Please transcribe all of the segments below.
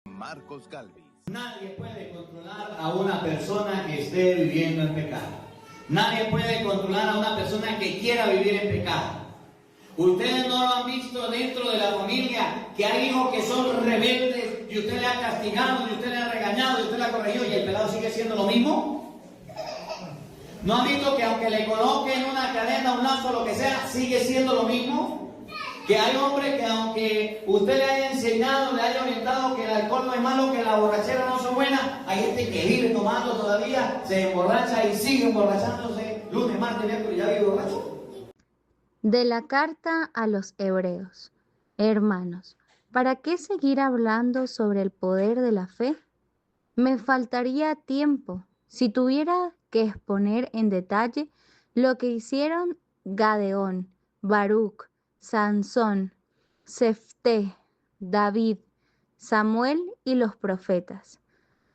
Marcos Galvis. Nadie puede controlar a una persona que esté viviendo en pecado. Nadie puede controlar a una persona que quiera vivir en pecado. Ustedes no lo han visto dentro de la familia, que hay hijos que son rebeldes y usted le ha castigado, y usted le ha regañado, y usted le ha corregido y el pelado sigue siendo lo mismo. ¿No han visto que aunque le coloquen una cadena, un lazo, lo que sea, sigue siendo lo mismo? Que hay hombres que aunque usted le haya enseñado, le haya orientado que el alcohol no es malo, que la borrachera no es buena, hay gente que vive tomando todavía, se emborracha y sigue emborrachándose lunes, martes, miércoles y ya vive borracho. De la carta a los Hebreos. Hermanos, ¿para qué seguir hablando sobre el poder de la fe? Me faltaría tiempo si tuviera que exponer en detalle lo que hicieron Gadeón, Baruc, Sansón, Sefté, David, Samuel y los profetas.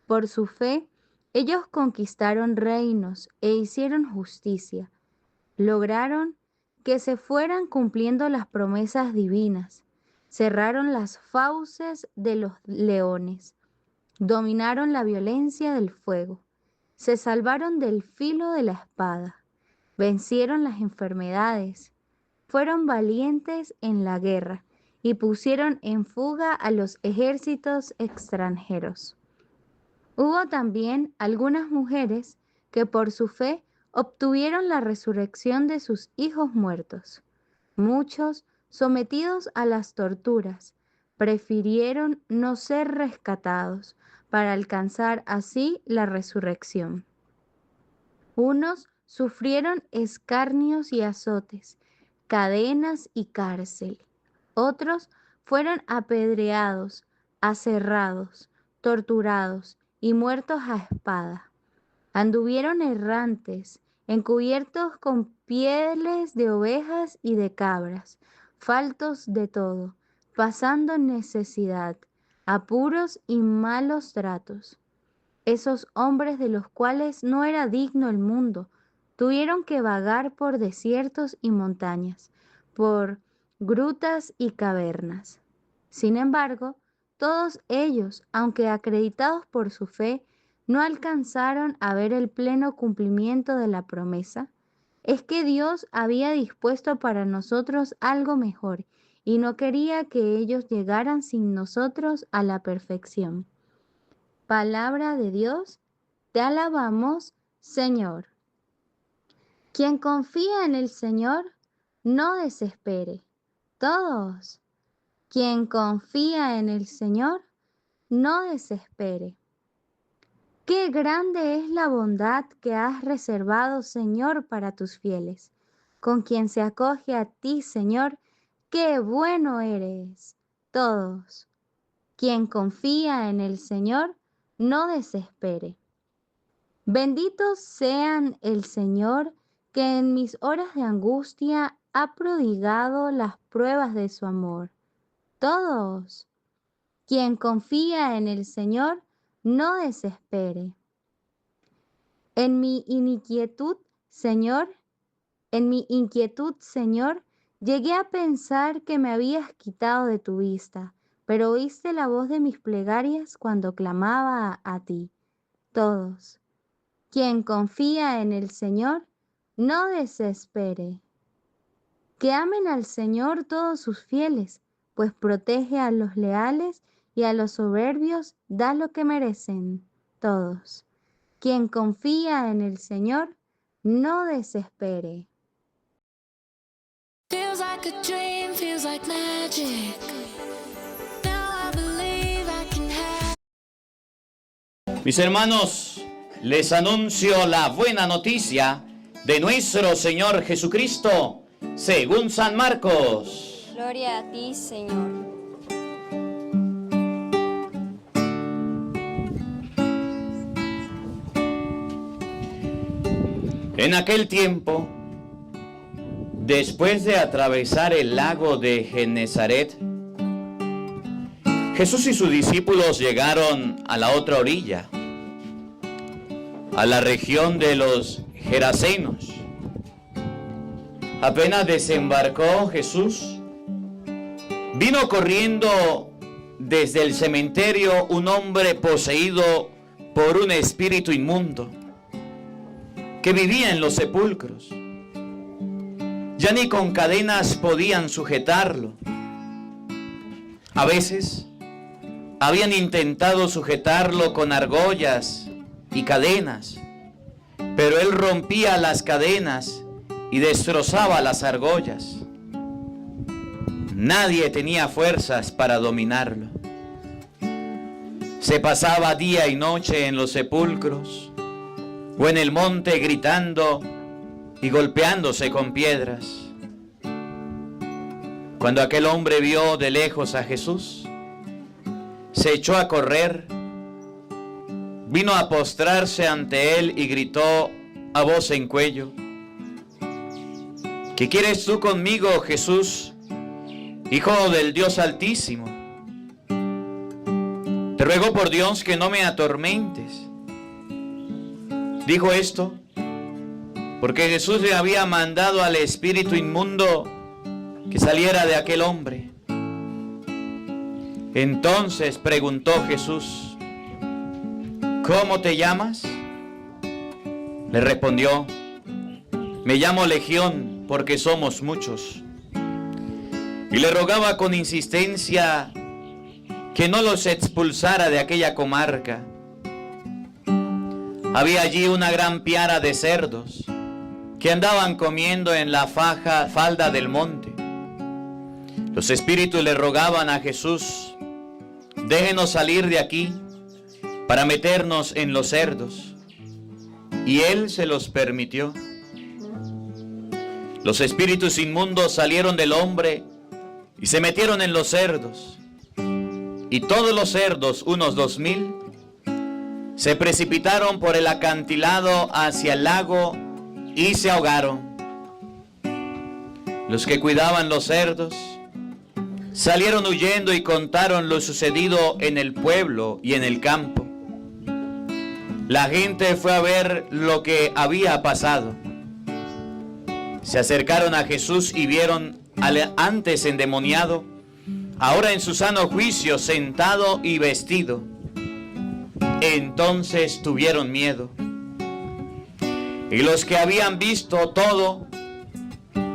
Por su fe, ellos conquistaron reinos e hicieron justicia. Lograron que se fueran cumpliendo las promesas divinas. Cerraron las fauces de los leones. Dominaron la violencia del fuego. Se salvaron del filo de la espada. Vencieron las enfermedades. Fueron valientes en la guerra y pusieron en fuga a los ejércitos extranjeros. Hubo también algunas mujeres que por su fe obtuvieron la resurrección de sus hijos muertos. Muchos, sometidos a las torturas, prefirieron no ser rescatados para alcanzar así la resurrección. Unos sufrieron escarnios y azotes, cadenas y cárcel. Otros fueron apedreados, aserrados, torturados y muertos a espada. Anduvieron errantes, encubiertos con pieles de ovejas y de cabras, faltos de todo, pasando necesidad, apuros y malos tratos. Esos hombres de los cuales no era digno el mundo, tuvieron que vagar por desiertos y montañas, por grutas y cavernas. Sin embargo, todos ellos, aunque acreditados por su fe, no alcanzaron a ver el pleno cumplimiento de la promesa. Es que Dios había dispuesto para nosotros algo mejor y no quería que ellos llegaran sin nosotros a la perfección. Palabra de Dios, te alabamos, Señor. Quien confía en el Señor, no desespere. Todos. Quien confía en el Señor, no desespere. Qué grande es la bondad que has reservado, Señor, para tus fieles. Con quien se acoge a ti, Señor, qué bueno eres. Todos. Quien confía en el Señor, no desespere. Benditos sean el Señor, que en mis horas de angustia ha prodigado las pruebas de su amor. Todos. Quien confía en el Señor, no desespere. En mi inquietud, Señor, llegué a pensar que me habías quitado de tu vista, pero oíste la voz de mis plegarias cuando clamaba a ti. Todos. Quien confía en el Señor, no desespere. Que amen al Señor todos sus fieles, pues protege a los leales y a los soberbios da lo que merecen. Todos. Quien confía en el Señor, no desespere. Feels like a dream, feels like magic. Now I believe I can have. Mis hermanos, les anuncio la buena noticia de nuestro Señor Jesucristo, según San Marcos. Gloria a ti, Señor. En aquel tiempo, después de atravesar el lago de Genesaret, Jesús y sus discípulos llegaron a la otra orilla, a la región de los Gerasenos. Apenas desembarcó Jesús, vino corriendo desde el cementerio un hombre poseído por un espíritu inmundo que vivía en los sepulcros. Ya ni con cadenas podían sujetarlo. A veces habían intentado sujetarlo con argollas y cadenas, pero él rompía las cadenas y destrozaba las argollas. Nadie tenía fuerzas para dominarlo. Se pasaba día y noche en los sepulcros o en el monte gritando y golpeándose con piedras. Cuando aquel hombre vio de lejos a Jesús, se echó a correr, vino a postrarse ante él y gritó a voz en cuello: ¿Qué quieres tú conmigo, Jesús, Hijo del Dios Altísimo? Te ruego por Dios que no me atormentes. Dijo esto porque Jesús le había mandado al espíritu inmundo que saliera de aquel hombre. Entonces preguntó Jesús: ¿Cómo te llamas? Le respondió: Me llamo Legión, porque somos muchos. Y le rogaba con insistencia que no los expulsara de aquella comarca. Había allí una gran piara de cerdos que andaban comiendo en la falda del monte. Los espíritus le rogaban a Jesús: déjenos salir de aquí para meternos en los cerdos. Y él se los permitió. Los espíritus inmundos salieron del hombre y se metieron en los cerdos. Y todos los cerdos, unos 2000, se precipitaron por el acantilado hacia el lago y se ahogaron. Los que cuidaban los cerdos salieron huyendo y contaron lo sucedido en el pueblo y en el campo. La gente fue a ver lo que había pasado. Se acercaron a Jesús y vieron al antes endemoniado, ahora en su sano juicio, sentado y vestido. Entonces tuvieron miedo. Y los que habían visto todo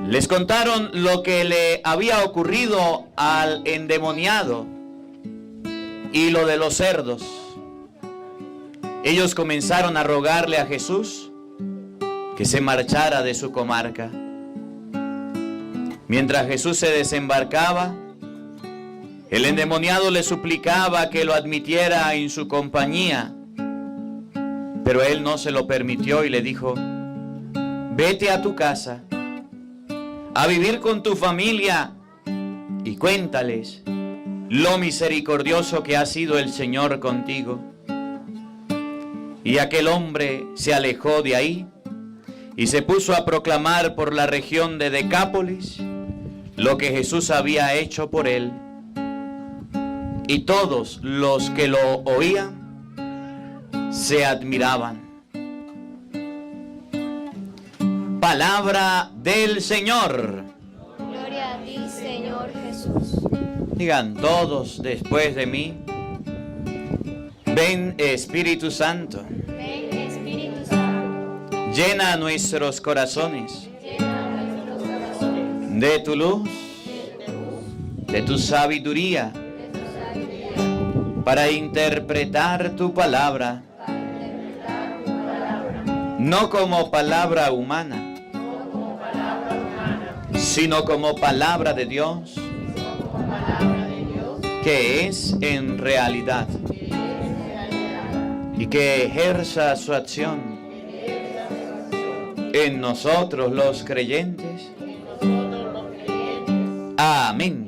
les contaron lo que le había ocurrido al endemoniado y lo de los cerdos. Ellos comenzaron a rogarle a Jesús que se marchara de su comarca. Mientras Jesús se desembarcaba, el endemoniado le suplicaba que lo admitiera en su compañía, pero él no se lo permitió y le dijo: vete a tu casa, a vivir con tu familia y cuéntales lo misericordioso que ha sido el Señor contigo. Y aquel hombre se alejó de ahí y se puso a proclamar por la región de Decápolis lo que Jesús había hecho por él. Y todos los que lo oían se admiraban. Palabra del Señor. Gloria a ti, Señor Jesús. Digan todos después de mí: ven, Espíritu Santo. Ven, Espíritu Santo. Llena nuestros corazones de tu luz, de tu sabiduría, para interpretar tu palabra, no como palabra humana, sino como palabra de Dios, que es en realidad, y que ejerza su acción en nosotros los creyentes. Amén.